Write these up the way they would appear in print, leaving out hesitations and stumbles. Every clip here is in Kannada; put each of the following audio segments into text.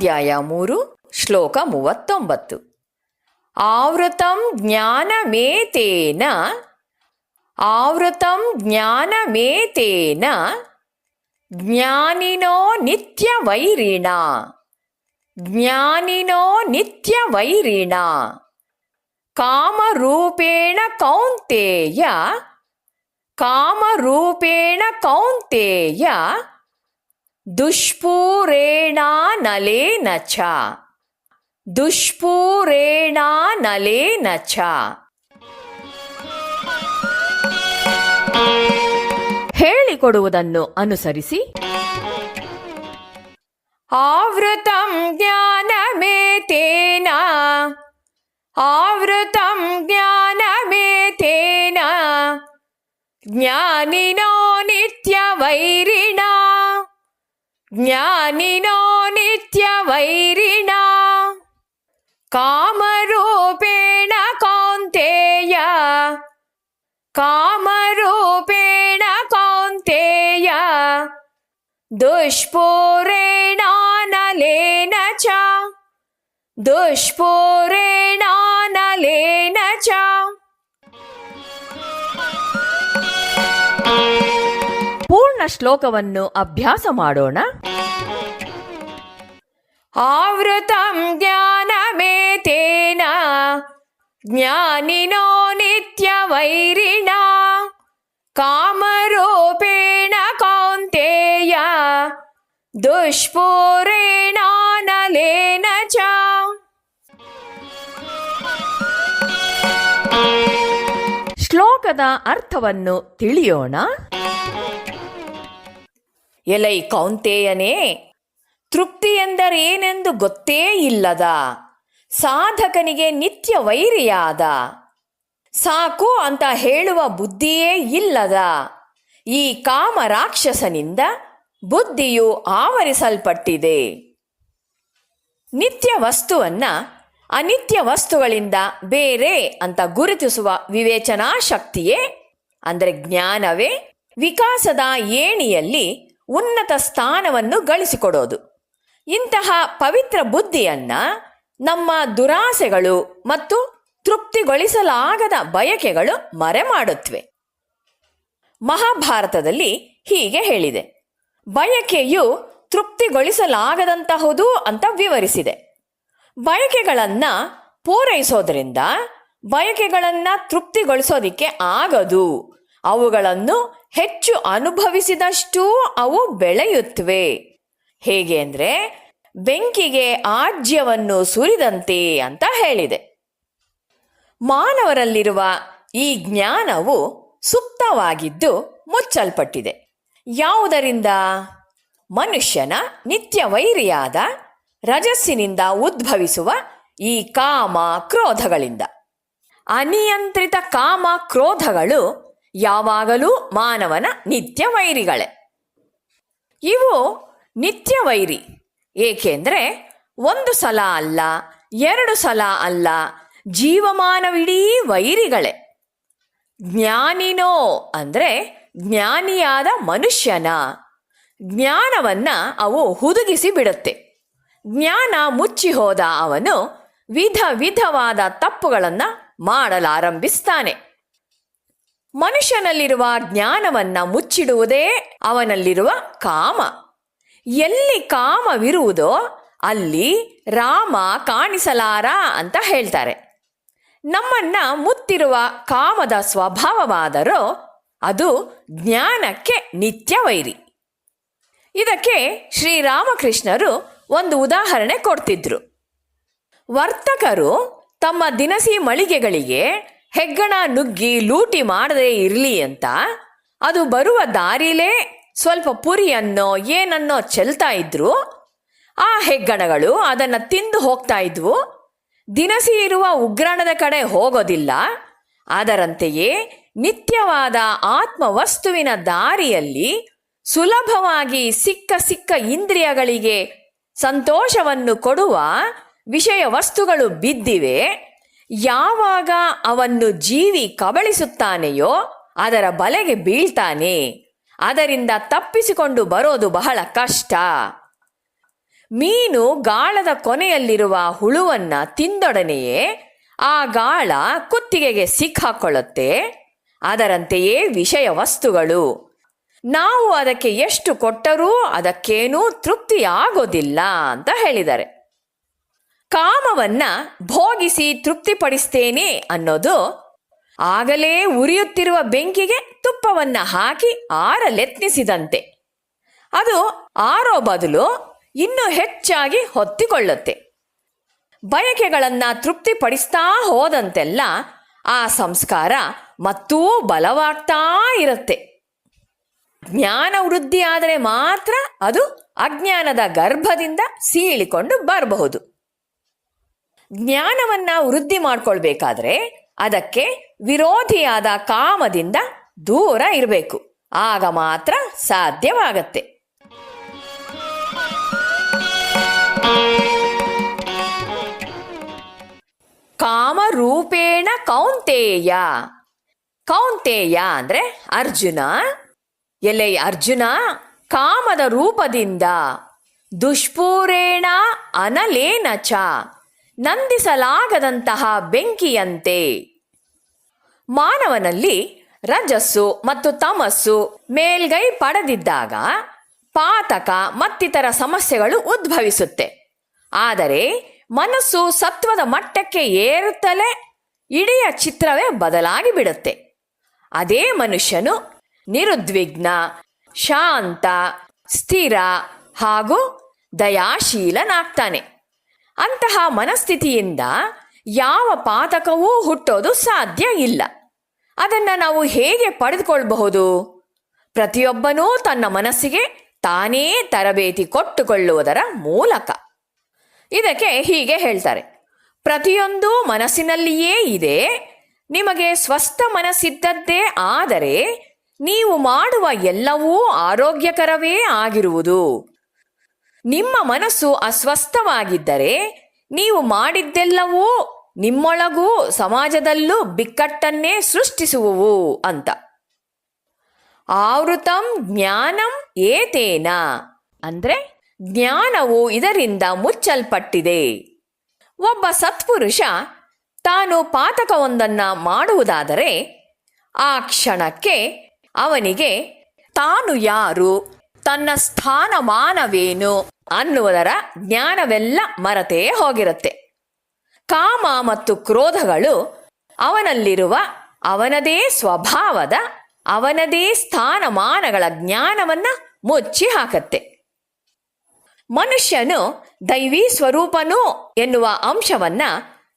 ಅಧ್ಯಾಯ 3 ಶ್ಲೋಕ 39. ಆವೃತಂ ಜ್ಞಾನಮೇತೇನ ಜ್ಞಾನಿನೋ ನಿತ್ಯವೈರಿಣ ಕಾಮರೂಪೇಣ ಕೌಂತೇಯ ದುಷ್ಪೂರೇಣಾನಲೇನ ಚ. ಹೇಳಿಕೊಡುವುದನ್ನು ಅನುಸರಿಸಿ. ಆವೃತಂ ಜ್ಞಾನಮೇತೇನ ಜ್ಞಾನಿನೋ ನಿತ್ಯವೈರಿಣ ಕಾಮರೂಪೇಣ ಕೌಂತೇಯ ದುಷ್ಪೂರೇಣಾನಲೇನ ಚ. ಪೂರ್ಣ ಶ್ಲೋಕವನ್ನು ಅಭ್ಯಾಸ ಮಾಡೋಣ. ಆವೃತಂ ಜ್ಞಾನಮೇತೇನ ಜ್ಞಾನಿನೋ ನಿತ್ಯವೈರಿಣ ಕಾಮರೂಪೇಣ ಕೌಂತೇಯ ದುಷ್ಪೂರೇಣಾನಲೇನ ಚ. ಶ್ಲೋಕದ ಅರ್ಥವನ್ನು ತಿಳಿಯೋಣ. ಎಲೈ ಕೌಂತೇಯನೇ, ತೃಪ್ತಿ ಎಂದರೇನೆಂದು ಗೊತ್ತೇ ಇಲ್ಲದ ಸಾಧಕನಿಗೆ ನಿತ್ಯ ವೈರಿಯಾದ, ಸಾಕು ಅಂತ ಹೇಳುವ ಬುದ್ಧಿಯೇ ಇಲ್ಲದ ಈ ಕಾಮ ರಾಕ್ಷಸನಿಂದ ಬುದ್ಧಿಯು ಆವರಿಸಲ್ಪಟ್ಟಿದೆ. ನಿತ್ಯ ವಸ್ತುವನ್ನ ಅನಿತ್ಯ ವಸ್ತುಗಳಿಂದ ಬೇರೆ ಅಂತ ಗುರುತಿಸುವ ವಿವೇಚನಾ ಶಕ್ತಿಯೇ ಅಂದರೆ ಜ್ಞಾನವೇ ವಿಕಾಸದ ಏಣಿಯಲ್ಲಿ ಉನ್ನತ ಸ್ಥಾನವನ್ನು ಗಳಿಸಿಕೊಡೋದು. ಇಂತಹ ಪವಿತ್ರ ಬುದ್ಧಿಯನ್ನ ನಮ್ಮ ದುರಾಸೆಗಳು ಮತ್ತು ತೃಪ್ತಿಗೊಳಿಸಲಾಗದ ಬಯಕೆಗಳು ಮರೆಮಾಡುತ್ತವೆ. ಮಹಾಭಾರತದಲ್ಲಿ ಹೀಗೆ ಹೇಳಿದೆ, ಬಯಕೆಯು ತೃಪ್ತಿಗೊಳಿಸಲಾಗದಂತಹುದು ಅಂತ ವಿವರಿಸಿದೆ. ಬಯಕೆಗಳನ್ನು ಪೂರೈಸೋದ್ರಿಂದ ಬಯಕೆಗಳನ್ನು ತೃಪ್ತಿಗೊಳಿಸೋದಿಕ್ಕೆ ಆಗದು. ಅವುಗಳನ್ನು ಹೆಚ್ಚು ಅನುಭವಿಸಿದಷ್ಟೂ ಅವು ಬೆಳೆಯುತ್ತವೆ. ಹೇಗೆ ಅಂದರೆ ಬೆಂಕಿಗೆ ಆಜ್ಯವನ್ನು ಸುರಿದಂತೆ ಅಂತ ಹೇಳಿದೆ. ಮಾನವರಲ್ಲಿರುವ ಈ ಜ್ಞಾನವು ಸುಪ್ತವಾಗಿದ್ದು ಮುಚ್ಚಲ್ಪಟ್ಟಿದೆ. ಯಾವುದರಿಂದ? ಮನುಷ್ಯನ ನಿತ್ಯ ವೈರಿಯಾದ ರಜಸ್ಸಿನಿಂದ ಉದ್ಭವಿಸುವ ಈ ಕಾಮ ಕ್ರೋಧಗಳಿಂದ. ಅನಿಯಂತ್ರಿತ ಕಾಮ ಕ್ರೋಧಗಳು ಯಾವಾಗಲೂ ಮಾನವನ ನಿತ್ಯ ವೈರಿಗಳೇ. ಇವು ನಿತ್ಯ ವೈರಿ ಏಕೆಂದರೆ ಒಂದು ಸಲ ಅಲ್ಲ, ಎರಡು ಸಲ ಅಲ್ಲ, ಜೀವಮಾನವಿಡೀ ವೈರಿಗಳೇ. ಜ್ಞಾನಿನೋ ಅಂದರೆ ಜ್ಞಾನಿಯಾದ ಮನುಷ್ಯನ ಜ್ಞಾನವನ್ನ ಅವು ಹುದುಗಿಸಿ ಬಿಡುತ್ತೆ. ಜ್ಞಾನ ಮುಚ್ಚಿ ಹೋದ ಅವನು ವಿಧವಾದ ತಪ್ಪುಗಳನ್ನು ಮಾಡಲಾರಂಭಿಸ್ತಾನೆ. ಮನುಷ್ಯನಲ್ಲಿರುವ ಜ್ಞಾನವನ್ನ ಮುಚ್ಚಿಡುವುದೇ ಅವನಲ್ಲಿರುವ ಕಾಮ. ಎಲ್ಲಿ ಕಾಮವಿರುವುದೋ ಅಲ್ಲಿ ರಾಮ ಕಾಣಿಸಲಾರ ಅಂತ ಹೇಳ್ತಾರೆ. ನಮ್ಮನ್ನ ಮುತ್ತಿರುವ ಕಾಮದ ಸ್ವಭಾವವಾದರೂ ಅದು ಜ್ಞಾನಕ್ಕೆ ನಿತ್ಯ ವೈರಿ. ಇದಕ್ಕೆ ಶ್ರೀರಾಮಕೃಷ್ಣರು ಒಂದು ಉದಾಹರಣೆ ಕೊಡ್ತಿದ್ರು. ವರ್ತಕರು ತಮ್ಮ ದಿನಸಿ ಮಳಿಗೆಗಳಿಗೆ ಹೆಗ್ಗಣ ನುಗ್ಗಿ ಲೂಟಿ ಮಾಡದೇ ಇರಲಿ ಅಂತ ಅದು ಬರುವ ದಾರಿಲೇ ಸ್ವಲ್ಪ ಪುರಿಯನ್ನೋ ಏನನ್ನೋ ಚೆಲ್ತಾ ಇದ್ರು. ಆ ಹೆಗ್ಗಣಗಳು ಅದನ್ನು ತಿಂದು ಹೋಗ್ತಾ ಇದ್ವು. ದಿನಸಿ ಇರುವ ಉಗ್ರಾಣದ ಕಡೆ ಹೋಗೋದಿಲ್ಲ. ಅದರಂತೆಯೇ ನಿತ್ಯವಾದ ಆತ್ಮವಸ್ತುವಿನ ದಾರಿಯಲ್ಲಿ ಸುಲಭವಾಗಿ ಸಿಕ್ಕ ಇಂದ್ರಿಯಗಳಿಗೆ ಸಂತೋಷವನ್ನು ಕೊಡುವ ವಿಷಯ ವಸ್ತುಗಳು ಬಿದ್ದಿವೆ. ಯಾವಾಗ ಅವನ್ನು ಜೀವಿ ಕಬಳಿಸುತ್ತಾನೆಯೋ ಅದರ ಬಲೆಗೆ ಬೀಳ್ತಾನೆ. ಅದರಿಂದ ತಪ್ಪಿಸಿಕೊಂಡು ಬರೋದು ಬಹಳ ಕಷ್ಟ. ಮೀನು ಗಾಳದ ಕೊನೆಯಲ್ಲಿರುವ ಹುಳುವನ್ನ ತಿಂದೊಡನೆಯೇ ಆ ಗಾಳ ಕುತ್ತಿಗೆಗೆ ಸಿಕ್ಕಾಕೊಳ್ಳುತ್ತೆ. ಅದರಂತೆಯೇ ವಿಷಯ ವಸ್ತುಗಳು. ನಾವು ಅದಕ್ಕೆ ಎಷ್ಟು ಕೊಟ್ಟರೂ ಅದಕ್ಕೇನೂ ತೃಪ್ತಿಯಾಗೋದಿಲ್ಲ ಅಂತ ಹೇಳಿದ್ದಾರೆ. ಕಾಮವನ್ನ ಭೋಗಿಸಿ ತೃಪ್ತಿಪಡಿಸ್ತೇನೆ ಅನ್ನೋದು ಆಗಲೇ ಉರಿಯುತ್ತಿರುವ ಬೆಂಕಿಗೆ ತುಪ್ಪವನ್ನ ಹಾಕಿ ಆರಲೆತ್ನಿಸಿದಂತೆ. ಅದು ಆರೋ ಬದಲು ಇನ್ನೂ ಹೆಚ್ಚಾಗಿ ಹೊತ್ತಿಕೊಳ್ಳುತ್ತೆ. ಬಯಕೆಗಳನ್ನ ತೃಪ್ತಿಪಡಿಸ್ತಾ ಹೋದಂತೆಲ್ಲ ಆ ಸಂಸ್ಕಾರ ಮತ್ತೂ ಬಲವಾಗ್ತಾ ಇರುತ್ತೆ. ಜ್ಞಾನ ವೃದ್ಧಿಯಾದರೆ ಮಾತ್ರ ಅದು ಅಜ್ಞಾನದ ಗರ್ಭದಿಂದ ಸೀಳಿಕೊಂಡು ಬರಬಹುದು. ಜ್ಞಾನವನ್ನ ವೃದ್ಧಿ ಮಾಡ್ಕೊಳ್ಬೇಕಾದ್ರೆ ಅದಕ್ಕೆ ವಿರೋಧಿಯಾದ ಕಾಮದಿಂದ ದೂರ ಇರಬೇಕು. ಆಗ ಮಾತ್ರ ಸಾಧ್ಯವಾಗತ್ತೆ. ಕಾಮರೂಪೇಣ ಕೌಂತೇಯ. ಕೌಂತೇಯ ಅಂದ್ರೆ ಅರ್ಜುನ. ಎಲೆ ಅರ್ಜುನ, ಕಾಮದ ರೂಪದಿಂದ ದುಷ್ಪೂರೇಣ ಅನಲೇನ ಚ, ನಂದಿಸಲಾಗದಂತಹ ಬೆಂಕಿಯಂತೆ. ಮಾನವನಲ್ಲಿ ರಜಸ್ಸು ಮತ್ತು ತಮಸ್ಸು ಮೇಲ್ಗೈ ಪಡೆದಿದ್ದಾಗ ಪಾತಕ ಮತ್ತಿತರ ಸಮಸ್ಯೆಗಳು ಉದ್ಭವಿಸುತ್ತೆ. ಆದರೆ ಮನಸ್ಸು ಸತ್ವದ ಮಟ್ಟಕ್ಕೆ ಏರುತ್ತಲೇ ಇಡೀ ಚಿತ್ರವೇ ಬದಲಾಗಿ ಬಿಡುತ್ತೆ. ಅದೇ ಮನುಷ್ಯನು ನಿರುದ್ವಿಗ್ನ, ಶಾಂತ, ಸ್ಥಿರ ಹಾಗೂ ದಯಾಶೀಲನಾಗ್ತಾನೆ. ಅಂತಹ ಮನಸ್ಥಿತಿಯಿಂದ ಯಾವ ಪಾತಕವೂ ಹುಟ್ಟೋದು ಸಾಧ್ಯ ಇಲ್ಲ. ಅದನ್ನು ನಾವು ಹೇಗೆ ಪಡೆದುಕೊಳ್ಳಬಹುದು? ಪ್ರತಿಯೊಬ್ಬನೂ ತನ್ನ ಮನಸ್ಸಿಗೆ ತಾನೇ ತರಬೇತಿ ಕೊಟ್ಟುಕೊಳ್ಳುವುದರ ಮೂಲಕ. ಇದಕ್ಕೆ ಹೀಗೆ ಹೇಳ್ತಾರೆ: ಪ್ರತಿಯೊಂದು ಮನಸ್ಸಿನಲ್ಲಿಯೇ ಇದೆ. ನಿಮಗೆ ಸ್ವಸ್ಥ ಮನಸ್ಸಿದ್ದದ್ದೇ ಆದರೆ ನೀವು ಮಾಡುವ ಎಲ್ಲವೂ ಆರೋಗ್ಯಕರವೇ ಆಗಿರುವುದು. ನಿಮ್ಮ ಮನಸ್ಸು ಅಸ್ವಸ್ಥವಾಗಿದ್ದರೆ ನೀವು ಮಾಡಿದ್ದೆಲ್ಲವೂ ನಿಮ್ಮೊಳಗೂ ಸಮಾಜದಲ್ಲೂ ಬಿಕ್ಕಟ್ಟನ್ನೇ ಸೃಷ್ಟಿಸುವುವು ಅಂತ. ಆವೃತಂ ಜ್ಞಾನಂ ಏತೇನ ಅಂದ್ರೆ ಜ್ಞಾನವು ಇದರಿಂದ ಮುಚ್ಚಲ್ಪಟ್ಟಿದೆ. ಒಬ್ಬ ಸತ್ಪುರುಷ ತಾನು ಪಾತಕವೊಂದನ್ನ ಮಾಡುವುದಾದರೆ ಆ ಕ್ಷಣಕ್ಕೆ ಅವನಿಗೆ ತಾನು ಯಾರು, ತನ್ನ ಸ್ಥಾನಮಾನವೇನು ಅನ್ನುವುದರ ಜ್ಞಾನವೆಲ್ಲ ಮರೆತೇ ಹೋಗಿರುತ್ತೆ. ಕಾಮ ಮತ್ತು ಕ್ರೋಧಗಳು ಅವನಲ್ಲಿರುವ ಅವನದೇ ಸ್ವಭಾವದ ಅವನದೇ ಸ್ಥಾನಮಾನಗಳ ಜ್ಞಾನವನ್ನ ಮುಚ್ಚಿ ಹಾಕತ್ತೆ. ಮನುಷ್ಯನು ದೈವೀ ಸ್ವರೂಪನು ಎನ್ನುವ ಅಂಶವನ್ನ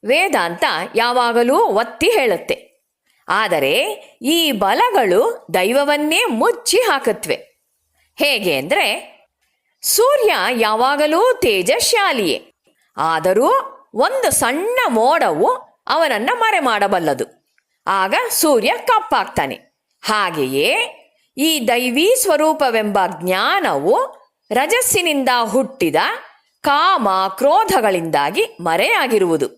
ವೇದಾಂತ ಯಾವಾಗಲೂ ಒತ್ತಿ ಹೇಳುತ್ತೆ. ಆದರೆ ಈ ಬಲಗಳು ದೈವವನ್ನೇ ಮುಚ್ಚಿ ಹಾಕತ್ವೆ. ಹೇಗೆ ಅಂದರೆ, ಸೂರ್ಯ ಯಾವಾಗಲೂ ತೇಜಶಾಲಿಯೇ, ಆದರೂ ಒಂದು ಸಣ್ಣ ಮೋಡವು ಅವನನ್ನು ಮರೆ ಮಾಡಬಲ್ಲದು. ಆಗ ಸೂರ್ಯ ಕಪ್ಪಾಗ್ತಾನೆ. ಹಾಗೆಯೇ ಈ ದೈವೀ ಸ್ವರೂಪವೆಂಬ ಜ್ಞಾನವು ರಜಸ್ಸಿನಿಂದ ಹುಟ್ಟಿದ ಕಾಮ ಕ್ರೋಧಗಳಿಂದಾಗಿ ಮರೆಯಾಗಿರುವುದು.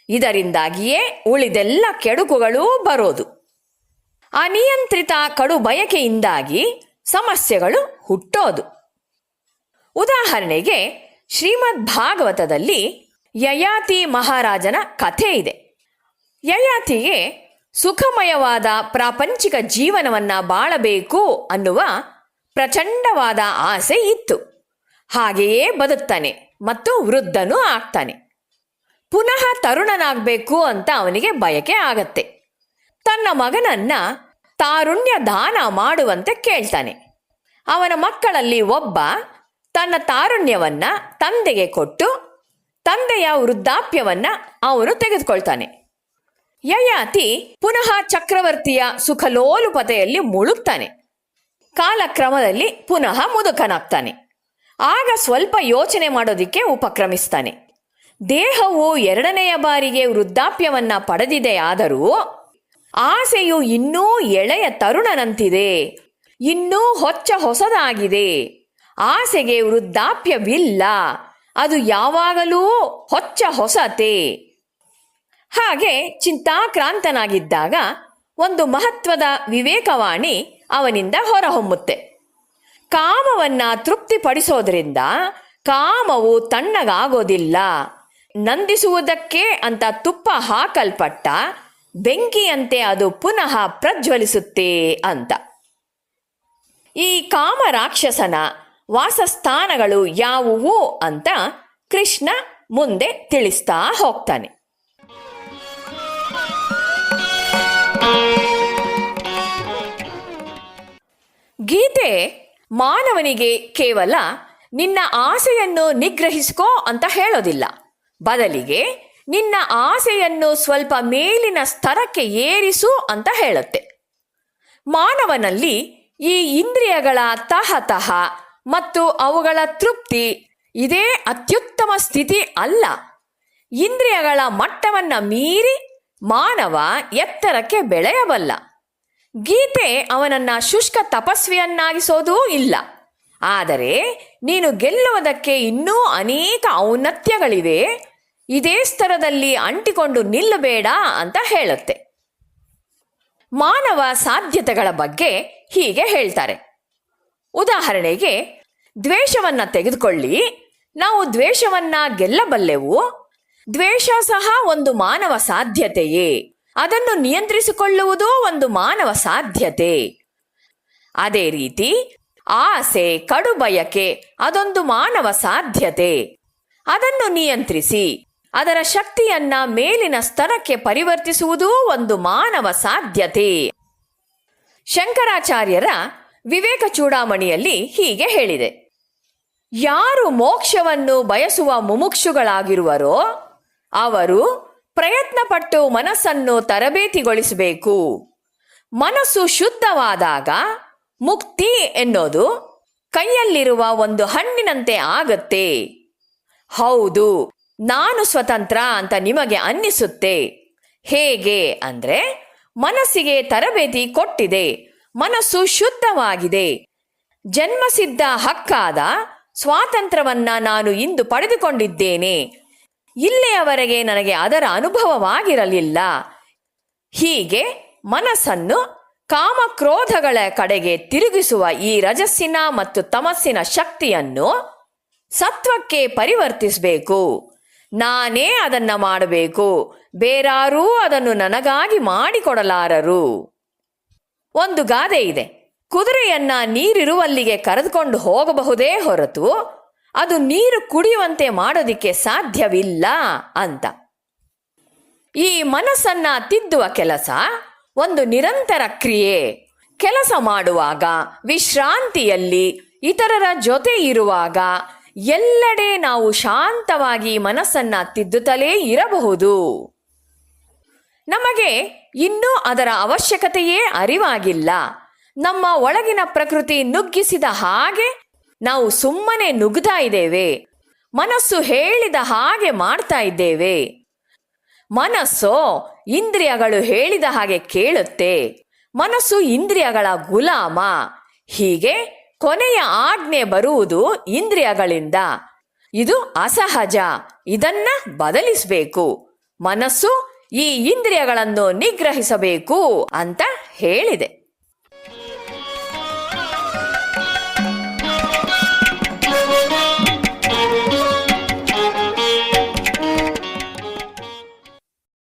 ಇದರಿಂದಾಗಿಯೇ ಉಳಿದೆಲ್ಲ ಕೆಡುಕುಗಳೂ ಬರೋದು. ಅನಿಯಂತ್ರಿತ ಕಡು ಬಯಕೆಯಿಂದಾಗಿ ಸಮಸ್ಯೆಗಳು ಹುಟ್ಟೋದು. ಉದಾಹರಣೆಗೆ ಶ್ರೀಮದ್ ಭಾಗವತದಲ್ಲಿ ಯಯಾತಿ ಮಹಾರಾಜನ ಕಥೆ ಇದೆ. ಯಯಾತಿಗೆ ಸುಖಮಯವಾದ ಪ್ರಾಪಂಚಿಕ ಜೀವನವನ್ನ ಬಾಳಬೇಕು ಅನ್ನುವ ಪ್ರಚಂಡವಾದ ಆಸೆ ಇತ್ತು. ಹಾಗೆಯೇ ಬದುಕ್ತಾನೆ ಮತ್ತು ವೃದ್ಧನೂ ಆಗ್ತಾನೆ. ಪುನಃ ತರುಣನಾಗಬೇಕು ಅಂತ ಅವನಿಗೆ ಬಯಕೆ ಆಗತ್ತೆ. ತನ್ನ ಮಗನನ್ನ ತಾರುಣ್ಯ ದಾನ ಮಾಡುವಂತೆ ಕೇಳ್ತಾನೆ. ಅವನ ಮಕ್ಕಳಲ್ಲಿ ಒಬ್ಬ ತನ್ನ ತಾರುಣ್ಯವನ್ನ ತಂದೆಗೆ ಕೊಟ್ಟು ತಂದೆಯ ವೃದ್ಧಾಪ್ಯವನ್ನ ಅವನು ತೆಗೆದುಕೊಳ್ತಾನೆ. ಯಯಾತಿ ಪುನಃ ಚಕ್ರವರ್ತಿಯ ಸುಖಲೋಲುಪತೆಯಲ್ಲಿ ಮುಳುಗ್ತಾನೆ. ಕಾಲಕ್ರಮದಲ್ಲಿ ಪುನಃ ಮುದುಕನಾಗ್ತಾನೆ. ಆಗ ಸ್ವಲ್ಪ ಯೋಚನೆ ಮಾಡೋದಿಕ್ಕೆ ಉಪಕ್ರಮಿಸ್ತಾನೆ. ದೇಹವು ಎರಡನೆಯ ಬಾರಿಗೆ ವೃದ್ಧಾಪ್ಯವನ್ನ ಪಡೆದಿದೆಯಾದರೂ ಆಸೆಯು ಇನ್ನೂ ಎಳೆಯ ತರುಣನಂತಿದೆ, ಇನ್ನೂ ಹೊಸದಾಗಿದೆ. ಆಸೆಗೆ ವೃದ್ಧಾಪ್ಯವಿಲ್ಲ, ಅದು ಯಾವಾಗಲೂ ಹೊಸತೆ. ಹಾಗೆ ಚಿಂತಾಕ್ರಾಂತನಾಗಿದ್ದಾಗ ಒಂದು ಮಹತ್ವದ ವಿವೇಕವಾಣಿ ಅವನಿಂದ ಹೊರಹೊಮ್ಮುತ್ತೆ. ಕಾಮವನ್ನ ತೃಪ್ತಿಪಡಿಸೋದ್ರಿಂದ ಕಾಮವು ತಣ್ಣಗಾಗೋದಿಲ್ಲ. ನಂದಿಸುವುದಕ್ಕೆ ಅಂತ ತುಪ್ಪ ಹಾಕಲ್ಪಟ್ಟ ಬೆಂಕಿಯಂತೆ ಅದು ಪುನಃ ಪ್ರಜ್ವಲಿಸುತ್ತೆ ಅಂತ. ಈ ಕಾಮ ರಾಕ್ಷಸನ ವಾಸಸ್ಥಾನಗಳು ಯಾವುವು ಅಂತ ಕೃಷ್ಣ ಮುಂದೆ ತಿಳಿಸ್ತಾ ಹೋಗ್ತಾನೆ. ಗೀತೆ ಮಾನವನಿಗೆ ಕೇವಲ ನಿನ್ನ ಆಸೆಯನ್ನು ನಿಗ್ರಹಿಸಿಕೋ ಅಂತ ಹೇಳೋದಿಲ್ಲ, ಬದಲಿಗೆ ನಿನ್ನ ಆಸೆಯನ್ನು ಸ್ವಲ್ಪ ಮೇಲಿನ ಸ್ತರಕ್ಕೆ ಏರಿಸು ಅಂತ ಹೇಳುತ್ತೆ. ಮಾನವನಲ್ಲಿ ಈ ಇಂದ್ರಿಯಗಳ ತಹತಃ ಮತ್ತು ಅವುಗಳ ತೃಪ್ತಿ ಇದೇ ಅತ್ಯುತ್ತಮ ಸ್ಥಿತಿ ಅಲ್ಲ. ಇಂದ್ರಿಯಗಳ ಮಟ್ಟವನ್ನು ಮೀರಿ ಮಾನವ ಎತ್ತರಕ್ಕೆ ಬೆಳೆಯಬಲ್ಲ. ಗೀತೆ ಅವನನ್ನು ಶುಷ್ಕ ತಪಸ್ವಿಯನ್ನಾಗಿಸೋದೂ ಇಲ್ಲ. ಆದರೆ ನೀನು ಗೆಲ್ಲುವುದಕ್ಕೆ ಇನ್ನೂ ಅನೇಕ ಔನ್ನತ್ಯಗಳಿವೆ, ಇದೇ ಸ್ತರದಲ್ಲಿ ಅಂಟಿಕೊಂಡು ನಿಲ್ಲಬೇಡ ಅಂತ ಹೇಳುತ್ತೆ. ಮಾನವ ಸಾಧ್ಯತೆಗಳ ಬಗ್ಗೆ ಹೀಗೆ ಹೇಳ್ತಾರೆ. ಉದಾಹರಣೆಗೆ, ದ್ವೇಷವನ್ನು ತೆಗೆದುಕೊಳ್ಳಿ. ನಾವು ದ್ವೇಷವನ್ನು ಗೆಲ್ಲಬಲ್ಲೆವು. ದ್ವೇಷ ಸಹ ಒಂದು ಮಾನವ ಸಾಧ್ಯತೆಯೇ. ಅದನ್ನು ನಿಯಂತ್ರಿಸಿಕೊಳ್ಳುವುದೂ ಒಂದು ಮಾನವ ಸಾಧ್ಯತೆ. ಅದೇ ರೀತಿ ಆಸೆ, ಕಡುಬಯಕೆ ಅದೊಂದು ಮಾನವ ಸಾಧ್ಯತೆ. ಅದನ್ನು ನಿಯಂತ್ರಿಸಿ ಅದರ ಶಕ್ತಿಯನ್ನ ಮೇಲಿನ ಸ್ತರಕ್ಕೆ ಪರಿವರ್ತಿಸುವುದೂ ಒಂದು ಮಾನವ ಸಾಧ್ಯತೆ. ಶಂಕರಾಚಾರ್ಯರ ವಿವೇಕ ಚೂಡಾಮಣಿಯಲ್ಲಿ ಹೀಗೆ ಹೇಳಿದೆ: ಯಾರು ಮೋಕ್ಷವನ್ನು ಬಯಸುವ ಮುಮುಕ್ಷುಗಳಾಗಿರುವರೋ ಅವರು ಪ್ರಯತ್ನಪಟ್ಟು ಮನಸ್ಸನ್ನು ತರಬೇತಿಗೊಳಿಸಬೇಕು. ಮನಸ್ಸು ಶುದ್ಧವಾದಾಗ ಮುಕ್ತಿ ಎನ್ನೋದು ಕೈಯಲ್ಲಿರುವ ಒಂದು ಹಣ್ಣಿನಂತೆ ಆಗತ್ತೆ. ಹೌದು, ನಾನು ಸ್ವತಂತ್ರ ಅಂತ ನಿಮಗೆ ಅನ್ನಿಸುತ್ತೆ. ಹೇಗೆ ಅಂದ್ರೆ, ಮನಸ್ಸಿಗೆ ತರಬೇತಿ ಕೊಟ್ಟಿದೆ, ಮನಸ್ಸು ಶುದ್ಧವಾಗಿದೆ. ಜನ್ಮಸಿದ್ಧ ಹಕ್ಕಾದ ಸ್ವಾತಂತ್ರ್ಯವನ್ನ ನಾನು ಇಂದು ಪಡೆದುಕೊಂಡಿದ್ದೇನೆ. ಇಲ್ಲಿಯವರೆಗೆ ನನಗೆ ಅದರ ಅನುಭವವಾಗಿರಲಿಲ್ಲ. ಹೀಗೆ ಮನಸ್ಸನ್ನು ಕಾಮಕ್ರೋಧಗಳ ಕಡೆಗೆ ತಿರುಗಿಸುವ ಈ ರಜಸ್ಸಿನ ಮತ್ತು ತಮಸ್ಸಿನ ಶಕ್ತಿಯನ್ನು ಸತ್ವಕ್ಕೆ ಪರಿವರ್ತಿಸಬೇಕು. ನಾನೇ ಅದನ್ನು ಮಾಡಬೇಕು, ಬೇರಾರೂ ಅದನ್ನು ನನಗಾಗಿ ಮಾಡಿಕೊಡಲಾರರು. ಒಂದು ಗಾದೆ ಇದೆ: ಕುದುರೆಯನ್ನ ನೀರಿರುವಲ್ಲಿಗೆ ಕರೆದುಕೊಂಡು ಹೋಗಬಹುದೇ ಹೊರತು ಅದು ನೀರು ಕುಡಿಯುವಂತೆ ಮಾಡೋದಿಕ್ಕೆ ಸಾಧ್ಯವಿಲ್ಲ ಅಂತ. ಈ ಮನಸ್ಸನ್ನ ತಿದ್ದುವ ಕೆಲಸ ಒಂದು ನಿರಂತರ ಕ್ರಿಯೆ. ಕೆಲಸ ಮಾಡುವಾಗ, ವಿಶ್ರಾಂತಿಯಲ್ಲಿ, ಇತರರ ಜೊತೆ ಇರುವಾಗ ಎಲ್ಲೆಡೆ ನಾವು ಶಾಂತವಾಗಿ ಮನಸ್ಸನ್ನ ತಿದ್ದುತ್ತಲೇ ಇರಬಹುದು. ನಮಗೆ ಇನ್ನೂ ಅದರ ಅವಶ್ಯಕತೆಯೇ ಅರಿವಾಗಿಲ್ಲ. ನಮ್ಮ ಒಳಗಿನ ಪ್ರಕೃತಿ ನುಗ್ಗಿಸಿದ ಹಾಗೆ ನಾವು ಸುಮ್ಮನೆ ನುಗ್ಗುತ್ತಾ ಇದ್ದೇವೆ. ಮನಸ್ಸು ಹೇಳಿದ ಹಾಗೆ ಮಾಡ್ತಾ ಇದ್ದೇವೆ. ಮನಸ್ಸು ಇಂದ್ರಿಯಗಳು ಹೇಳಿದ ಹಾಗೆ ಕೇಳುತ್ತೆ. ಮನಸ್ಸು ಇಂದ್ರಿಯಗಳ ಗುಲಾಮ. ಹೀಗೆ ಕೊನೆಯ ಆಜ್ಞೆ ಬರುವುದು ಇಂದ್ರಿಯಗಳಿಂದ. ಇದು ಅಸಹಜ. ಇದನ್ನ ಬದಲಿಸಬೇಕು. ಮನಸ್ಸು ಈ ಇಂದ್ರಿಯಗಳನ್ನು ನಿಗ್ರಹಿಸಬೇಕು ಅಂತ ಹೇಳಿದೆ.